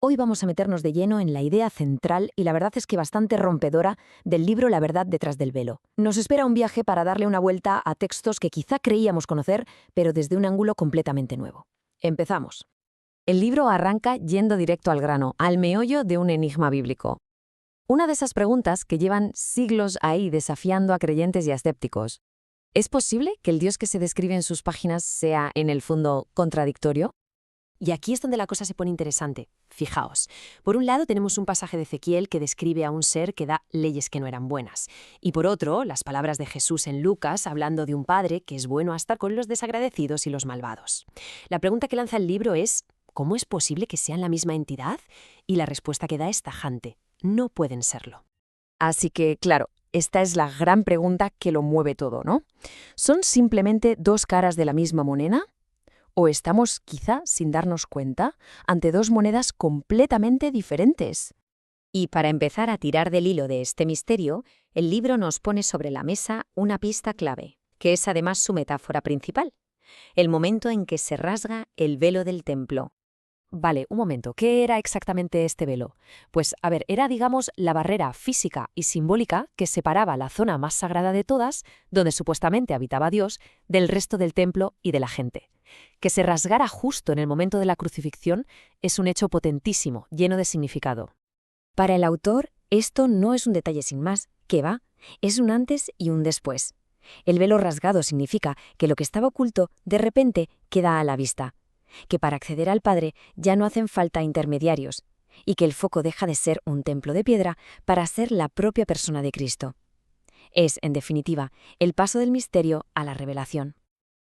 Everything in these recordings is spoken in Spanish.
Hoy vamos a meternos de lleno en la idea central y la verdad es que bastante rompedora del libro La verdad detrás del velo. Nos espera un viaje para darle una vuelta a textos que quizá creíamos conocer, pero desde un ángulo completamente nuevo. Empezamos. El libro arranca yendo directo al grano, al meollo de un enigma bíblico. Una de esas preguntas que llevan siglos ahí desafiando a creyentes y a escépticos. ¿Es posible que el Dios que se describe en sus páginas sea, en el fondo, contradictorio? Y aquí es donde la cosa se pone interesante. Fijaos, por un lado tenemos un pasaje de Ezequiel que describe a un ser que da leyes que no eran buenas. Y por otro, las palabras de Jesús en Lucas hablando de un padre que es bueno hasta con los desagradecidos y los malvados. La pregunta que lanza el libro es, ¿cómo es posible que sean la misma entidad? Y la respuesta que da es tajante. No pueden serlo. Así que, claro, esta es la gran pregunta que lo mueve todo, ¿no? ¿Son simplemente dos caras de la misma moneda? ¿O estamos, quizá, sin darnos cuenta, ante dos monedas completamente diferentes? Y para empezar a tirar del hilo de este misterio, el libro nos pone sobre la mesa una pista clave, que es además su metáfora principal, el momento en que se rasga el velo del templo. Vale, un momento, ¿qué era exactamente este velo? Pues, a ver, era, digamos, la barrera física y simbólica que separaba la zona más sagrada de todas, donde supuestamente habitaba Dios, del resto del templo y de la gente. Que se rasgara justo en el momento de la crucifixión es un hecho potentísimo, lleno de significado. Para el autor, esto no es un detalle sin más, que va, es un antes y un después. El velo rasgado significa que lo que estaba oculto de repente queda a la vista, que para acceder al Padre ya no hacen falta intermediarios, y que el foco deja de ser un templo de piedra para ser la propia persona de Cristo. Es, en definitiva, el paso del misterio a la revelación.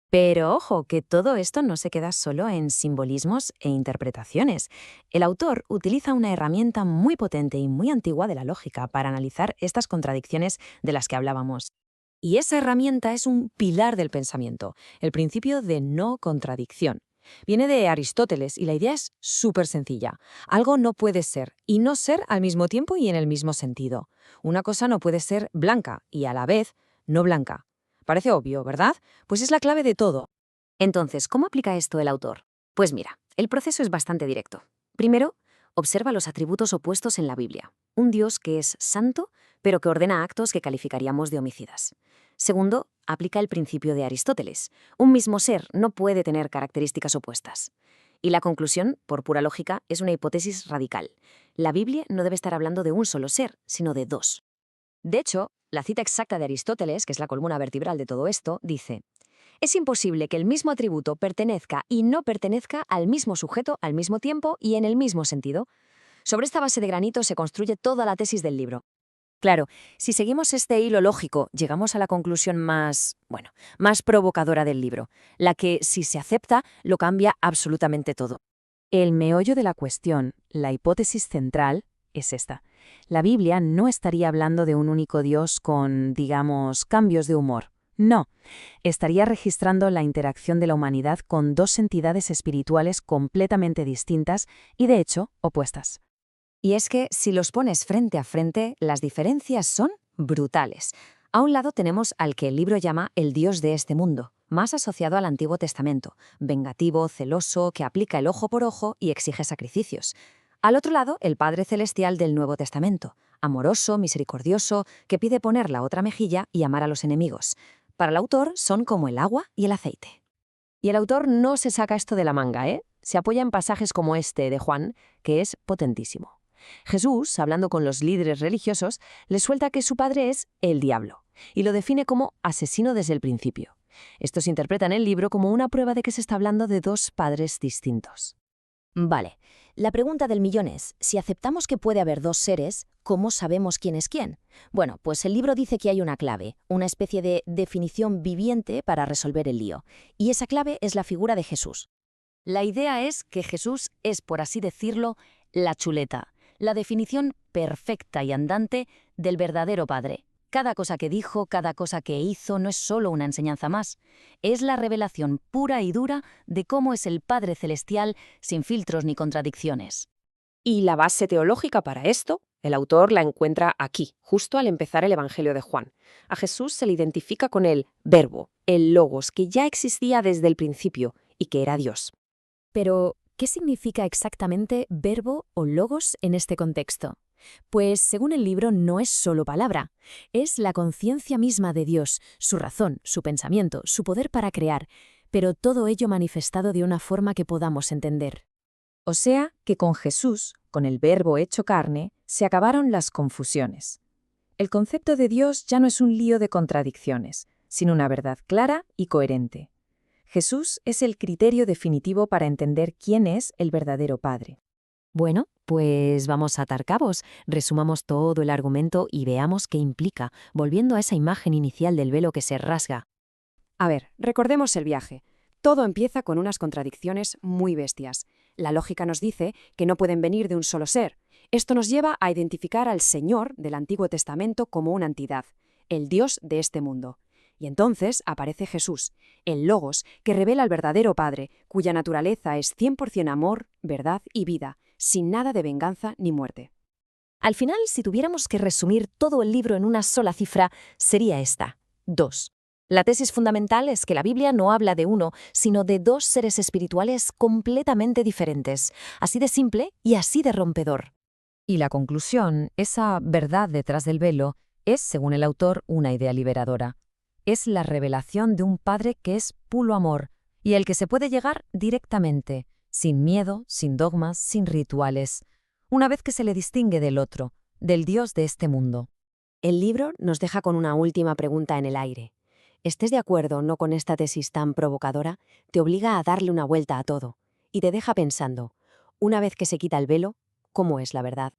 Pero ojo, que todo esto no se queda solo en simbolismos e interpretaciones. El autor utiliza una herramienta muy potente y muy antigua de la lógica para analizar estas contradicciones de las que hablábamos. Y esa herramienta es un pilar del pensamiento, el principio de no contradicción. Viene de Aristóteles y la idea es súper sencilla. Algo no puede ser y no ser al mismo tiempo y en el mismo sentido. Una cosa no puede ser blanca y a la vez no blanca. Parece obvio, ¿verdad? Pues es la clave de todo. Entonces, ¿cómo aplica esto el autor? Pues mira, el proceso es bastante directo. Primero, observa los atributos opuestos en la Biblia. Un Dios que es santo, pero que ordena actos que calificaríamos de homicidas. Segundo, aplica el principio de Aristóteles. Un mismo ser no puede tener características opuestas. Y la conclusión, por pura lógica, es una hipótesis radical. La Biblia no debe estar hablando de un solo ser, sino de dos. De hecho, la cita exacta de Aristóteles, que es la columna vertebral de todo esto, dice: es imposible que el mismo atributo pertenezca y no pertenezca al mismo sujeto al mismo tiempo y en el mismo sentido. Sobre esta base de granito se construye toda la tesis del libro. Claro, si seguimos este hilo lógico, llegamos a la conclusión más provocadora del libro, la que, si se acepta, lo cambia absolutamente todo. El meollo de la cuestión, la hipótesis central, es esta. La Biblia no estaría hablando de un único Dios con, digamos, cambios de humor. No, estaría registrando la interacción de la humanidad con dos entidades espirituales completamente distintas y, de hecho, opuestas. Y es que, si los pones frente a frente, las diferencias son brutales. A un lado tenemos al que el libro llama el Dios de este mundo, más asociado al Antiguo Testamento, vengativo, celoso, que aplica el ojo por ojo y exige sacrificios. Al otro lado, el Padre Celestial del Nuevo Testamento, amoroso, misericordioso, que pide poner la otra mejilla y amar a los enemigos. Para el autor son como el agua y el aceite. Y el autor no se saca esto de la manga, ¿eh? Se apoya en pasajes como este de Juan, que es potentísimo. Jesús, hablando con los líderes religiosos, les suelta que su padre es el diablo, y lo define como asesino desde el principio. Esto se interpreta en el libro como una prueba de que se está hablando de dos padres distintos. Vale, la pregunta del millón es, si aceptamos que puede haber dos seres, ¿cómo sabemos quién es quién? Bueno, pues el libro dice que hay una clave, una especie de definición viviente para resolver el lío, y esa clave es la figura de Jesús. La idea es que Jesús es, por así decirlo, la chuleta, la definición perfecta y andante del verdadero Padre. Cada cosa que dijo, cada cosa que hizo no es solo una enseñanza más. Es la revelación pura y dura de cómo es el Padre Celestial sin filtros ni contradicciones. Y la base teológica para esto, el autor la encuentra aquí, justo al empezar el Evangelio de Juan. A Jesús se le identifica con el Verbo, el Logos, que ya existía desde el principio y que era Dios. Pero, ¿Qué significa exactamente verbo o logos en este contexto? Pues según el libro no es solo palabra, es la conciencia misma de Dios, su razón, su pensamiento, su poder para crear, pero todo ello manifestado de una forma que podamos entender. O sea que con Jesús, con el Verbo hecho carne, se acabaron las confusiones. El concepto de Dios ya no es un lío de contradicciones, sino una verdad clara y coherente. Jesús es el criterio definitivo para entender quién es el verdadero Padre. Bueno, pues vamos a atar cabos, resumamos todo el argumento y veamos qué implica, volviendo a esa imagen inicial del velo que se rasga. A ver, recordemos el viaje. Todo empieza con unas contradicciones muy bestias. La lógica nos dice que no pueden venir de un solo ser. Esto nos lleva a identificar al Señor del Antiguo Testamento como una entidad, el Dios de este mundo. Y entonces aparece Jesús, el Logos, que revela al verdadero Padre, cuya naturaleza es 100% amor, verdad y vida, sin nada de venganza ni muerte. Al final, si tuviéramos que resumir todo el libro en una sola cifra, sería esta: 2. La tesis fundamental es que la Biblia no habla de uno, sino de dos seres espirituales completamente diferentes, así de simple y así de rompedor. Y la conclusión, esa verdad detrás del velo, es, según el autor, una idea liberadora. Es la revelación de un Padre que es puro amor y al que se puede llegar directamente, sin miedo, sin dogmas, sin rituales, una vez que se le distingue del otro, del Dios de este mundo. El libro nos deja con una última pregunta en el aire. ¿Estés de acuerdo o no con esta tesis tan provocadora? Te obliga a darle una vuelta a todo y te deja pensando, una vez que se quita el velo, ¿cómo es la verdad?